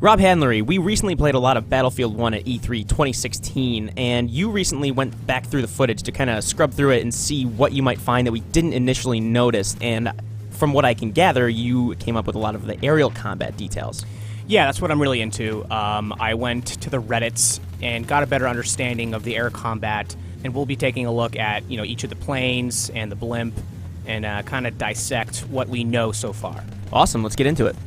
Rob Handlery, we recently played a lot of Battlefield 1 at E3 2016, and you recently went back through the footage to kind of scrub through it and see what you might find that we didn't initially notice, and from what I can gather, you came up with a lot of the aerial combat details. Yeah, that's what I'm really into. I went to the Reddits and got a better understanding of the air combat, and we'll be taking a look at each of the planes and the blimp, and kind of dissect what we know so far. Awesome, let's get into it.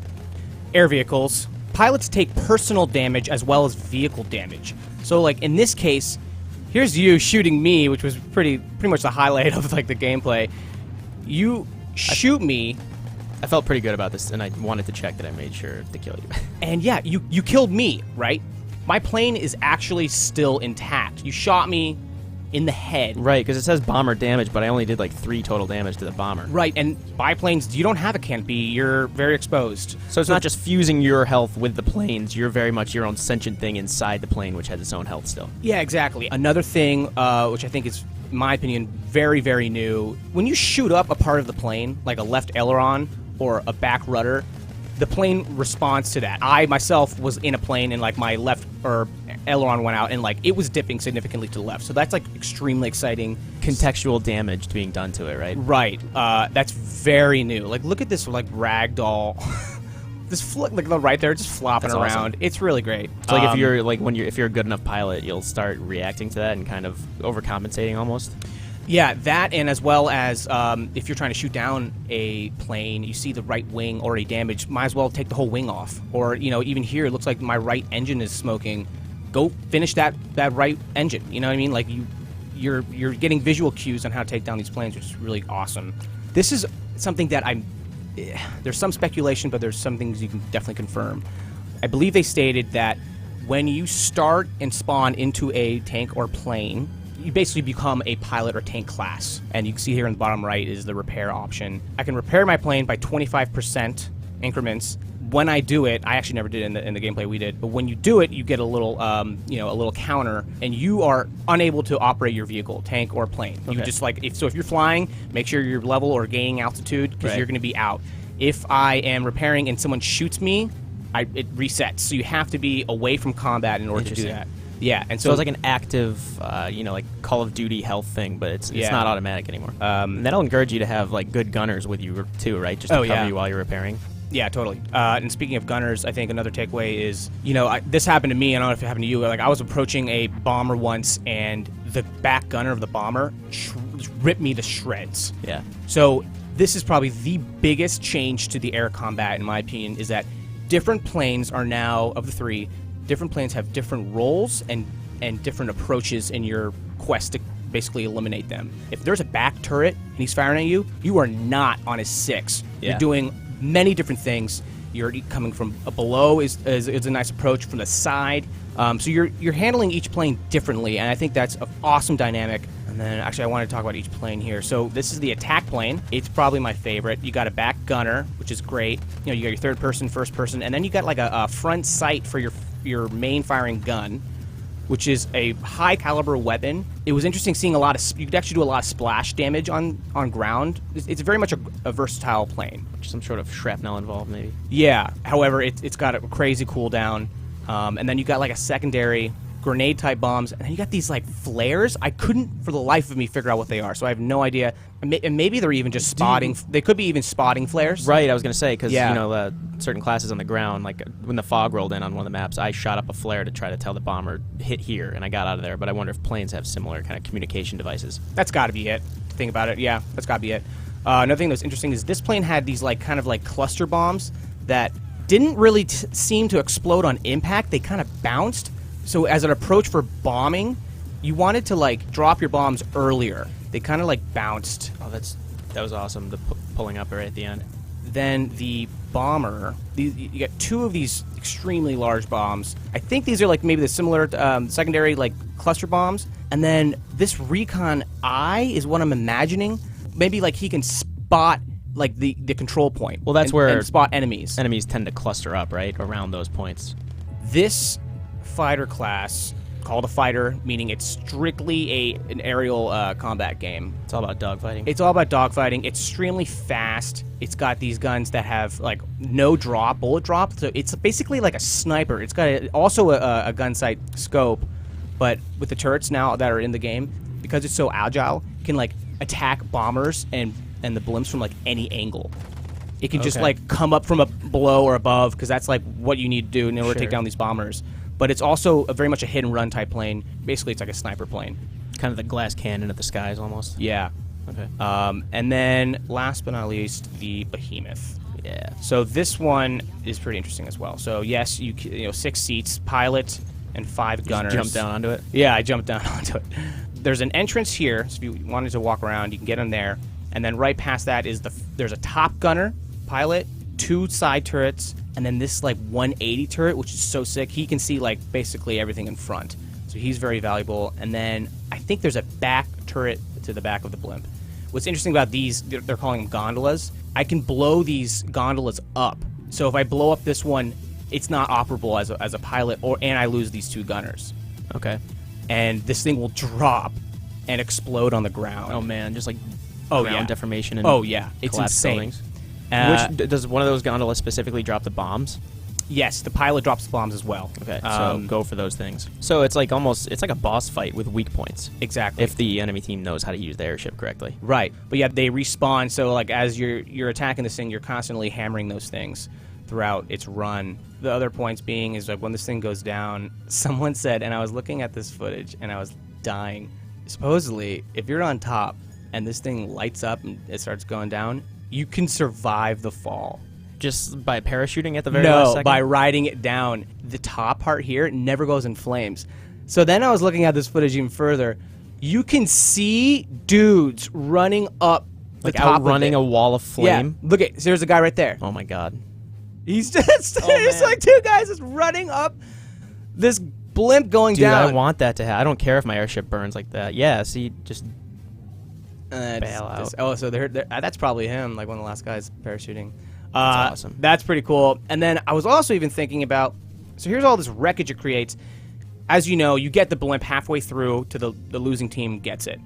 Air vehicles. Pilots take personal damage as well as vehicle damage. So, like, in this case, here's you shooting me, which was pretty much the highlight of, like, the gameplay. You shoot me. I felt pretty good about this, and I wanted to check that I made sure to kill you. And, yeah, you killed me, right? My plane is actually still intact. You shot me in the head. Right, because it says bomber damage, but I only did like 3 total damage to the bomber. Right, and biplanes, you don't have a canopy. You're very exposed. So it's not just fusing your health with the planes. You're very much your own sentient thing inside the plane, which has its own health still. Yeah, exactly. Another thing, which I think is, in my opinion, very, very new, when you shoot up a part of the plane, like a left aileron or a back rudder, the plane responds to that. I, myself, was in a plane and, like, my left aileron went out and, like, it was dipping significantly to the left. So that's, like, extremely exciting. Contextual damage being done to it, right? Right. That's very new. Like, look at this, like, ragdoll. This like right there, just flopping That's around. awesome. It's really great. So, like, if you're a good enough pilot, you'll start reacting to that and kind of overcompensating almost. Yeah, that, and as well as if you're trying to shoot down a plane, you see the right wing already damaged, might as well take the whole wing off. Or, even here, it looks like my right engine is smoking. Go finish that right engine. You know what I mean? Like, you're getting visual cues on how to take down these planes, which is really awesome. This is something that there's some speculation, but there's some things you can definitely confirm. I believe they stated that when you start and spawn into a tank or plane, you basically become a pilot or tank class. And you can see here in the bottom right is the repair option. I can repair my plane by 25% increments. When I do it, I actually never did in the gameplay we did, but when you do it, you get a little, a little counter, and you are unable to operate your vehicle, tank or plane. Okay. You just if you're flying, make sure you're level or gaining altitude because you're going to be out. If I am repairing and someone shoots me, it resets. So you have to be away from combat in order to do that. Yeah, and so it's like an active, like Call of Duty health thing, but it's not automatic anymore. And that'll encourage you to have like good gunners with you too, right? Just to cover you while you're repairing. Yeah, totally. And speaking of gunners, I think another takeaway is, this happened to me. I don't know if it happened to you. Like, I was approaching a bomber once, and the back gunner of the bomber ripped me to shreds. Yeah. So this is probably the biggest change to the air combat, in my opinion, is that different planes are now, of the 3, different planes have different roles and different approaches in your quest to basically eliminate them. If there's a back turret and he's firing at you, you are not on his 6. Yeah. You're doing many different things. You're coming from below is a nice approach, from the side. So you're handling each plane differently, and I think that's an awesome dynamic. And then actually I want to talk about each plane here. So this is the attack plane. It's probably my favorite. You got a back gunner, which is great. You got your third person, first person, and then you got like a front sight for your main firing gun, which is a high caliber weapon. It was interesting seeing you could actually do a lot of splash damage on ground. It's very much a versatile plane. Some sort of shrapnel involved, maybe. Yeah, however, it's got a crazy cooldown. And then you got like a secondary grenade type bombs, and then you got these like flares. I couldn't for the life of me figure out what they are, so I have no idea. And maybe they're even just spotting. They could be even spotting flares. Right, I was going to say, because certain classes on the ground, like when the fog rolled in on one of the maps, I shot up a flare to try to tell the bomber, hit here, and I got out of there. But I wonder if planes have similar kind of communication devices. That's got to be it. Think about it. Yeah, that's got to be it. Another thing that's interesting is this plane had these like kind of like cluster bombs that didn't really seem to explode on impact. They kind of bounced. So as an approach for bombing, you wanted to like drop your bombs earlier. They kind of like bounced. Oh, that was awesome. The pulling up right at the end. Then the bomber, you get 2 of these extremely large bombs. I think these are like maybe the similar secondary like cluster bombs. And then this recon eye is what I'm imagining. Maybe like he can spot like the control point. Well, that's where and spot enemies. Enemies tend to cluster up right around those points. This fighter class called a fighter, meaning it's strictly an aerial combat game. It's all about dogfighting. It's all about dogfighting. It's extremely fast. It's got these guns that have like no bullet drop. So it's basically like a sniper. It's got also a gun sight scope, but with the turrets now that are in the game, because it's so agile, it can like attack bombers and the blimps from like any angle. It can just like come up from below or above, because that's like what you need to do in order to take down these bombers. But it's also very much a hit and run type plane. Basically, it's like a sniper plane. Kind of the glass cannon of the skies, almost. Yeah. Okay. And then, last but not least, the behemoth. Yeah. So this one is pretty interesting as well. So yes, you know, 6 seats, pilot, and 5 gunners. Jump down onto it. Yeah, I jumped down onto it. There's an entrance here, so if you wanted to walk around, you can get in there. And then right past that is there's a top gunner, pilot, 2 side turrets, and then this like 180 turret, which is so sick. He can see like basically everything in front, so he's very valuable. And then I think there's a back turret to the back of the blimp. What's interesting about these, they're calling them gondolas. I can blow these gondolas up. So if I blow up this one, it's not operable as a pilot, and I lose these 2 gunners. Okay. And this thing will drop and explode on the ground. Oh man, just like ground ground deformation. And it's collapsed insane. buildings. Does one of those gondolas specifically drop the bombs? Yes, the pilot drops the bombs as well. Okay, so go for those things. So it's like it's like a boss fight with weak points. Exactly. If the enemy team knows how to use the airship correctly. Right. But yeah, they respawn, so like as you're attacking this thing, you're constantly hammering those things throughout its run. The other points being is like when this thing goes down, someone said, and I was looking at this footage and I was dying. Supposedly, if you're on top and this thing lights up and it starts going down, you can survive the fall. Just by parachuting at the very last second? No, by riding it down. The top part here never goes in flames. So then I was looking at this footage even further. You can see dudes running up the top outrunning a wall of flame? Yeah, look at, there's a guy right there. Oh my god. He's just, there's like 2 guys just running up this blimp going down. Dude, I want that to happen. I don't care if my airship burns like that. Yeah, see, just bail out. So that's probably him, like one of the last guys parachuting. That's awesome. That's pretty cool. And then I was also even thinking about, so here's all this wreckage it creates. As you know, you get the blimp halfway through to the losing team gets it.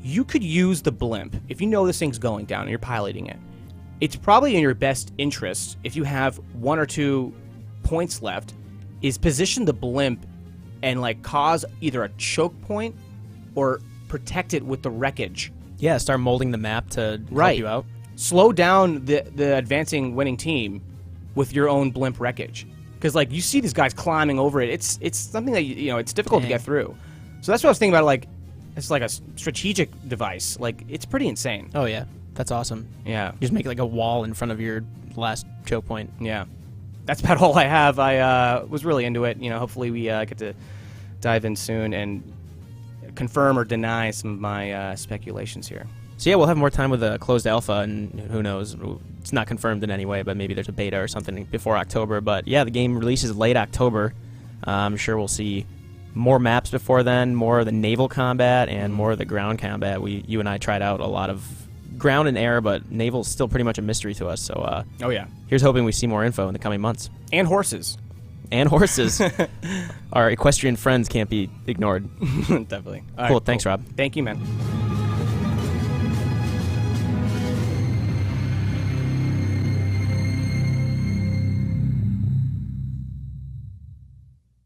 You could use the blimp, if you know this thing's going down and you're piloting it. It's probably in your best interest, if you have 1 or 2 points left, is position the blimp and like cause either a choke point or protect it with the wreckage. Yeah, start molding the map to help you out. Slow down the advancing winning team with your own blimp wreckage, because like you see these guys climbing over it. It's something that you know it's difficult to get through. So that's what I was thinking about. Like it's like a strategic device. Like it's pretty insane. Oh yeah, that's awesome. Yeah, you just make like a wall in front of your last choke point. Yeah, that's about all I have. I was really into it. You know, hopefully we get to dive in soon and confirm or deny some of my speculations here. So yeah, we'll have more time with a closed alpha, and who knows, it's not confirmed in any way, but maybe there's a beta or something before October. But yeah, the game releases late October. I'm sure we'll see more maps before then, more of the naval combat, and more of the ground combat. You and I tried out a lot of ground and air, but naval's still pretty much a mystery to us. So oh yeah, here's hoping we see more info in the coming months. And horses. And horses. Our equestrian friends can't be ignored. Definitely. Cool, thanks, Rob. Thank you, man.